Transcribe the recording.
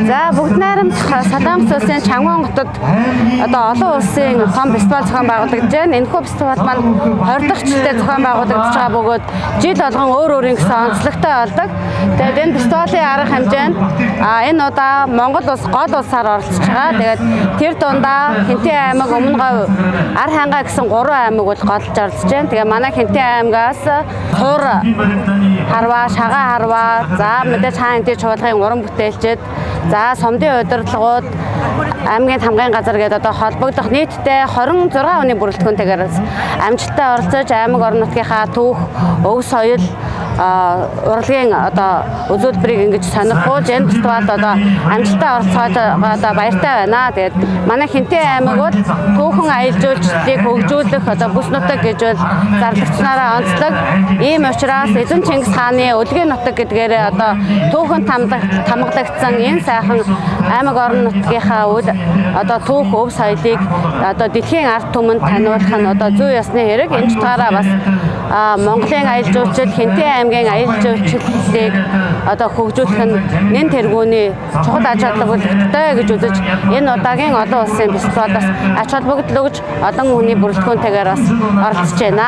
За бүгд найрамдах Солонгос улсын Чанган хотод одоо олон улсын том фестивал зохион байгуулагдаж байна. Энэхүү фестивал маань 20 дахь жилдээ зохион байгуулагдаж байгаа бөгөөд жил болгон өөр өөрийн гэсэн онцлогтой болдог. Тэгээд энэ фестивалийн арга хэмжээнд энэ удаа Монгол улс гол улсаар оролцож байгаа. Тэгээд тэр дундаа Хинтээ аймаг, Өмнө Говь, Ар хангаа гэсэн 3 аймаг бол голж оролцож байна. Тэгээд манай Хинтээ аймагаас Хуур харваа, Шагаа харваа, за мэдээж хаан энэ чуулгын уран бүтээлчид, за сумдын удирдлагууд, аймгийн хамгаалын газар гэдэг одоо холбогдох нийтдээ 26 хүний бүрэлдэхүүнтэйгээр амжилттай оролцож аймаг орон нутгийнхаа түүх, өв соёл, урлагийн одоо үзүүлбэрийг ингэж сонирхуулж энэ фестивалд одоо амжилттай оролцоод одоо баяртай байна. Тэгээд манай Хинтээ аймаг бол түүхэн аялал жуулчлалыг хөгжүүлэх одоо бүс нутаг гэж бол зарлагчнаараа онцлог. Ийм учраас Эзэн Чингис хааны Өлгийн нутаг гэдгээр одоо түүхэн тамгалагдсан энэ сайхан аймаг орон нутгийнхаа одоо түүх, өв соёлыг одоо дэлхийн ард түмэнд таниулах нь одоо зүй ёсны хэрэг. Энэ ч утгаараа бас Монголын аялал жуулчлал, Хинтээ аймгийн аялал жуулчлалыг одоо хөгжүүлэх нь нэн тэргүүний чухал ач холбогдолтой гэж үзэж энэ удаагийн олон улсын фестивалд бас ач холбогдол өгж олон хүний бүрэлдэхүүнтэйгээр бас оролцож байна.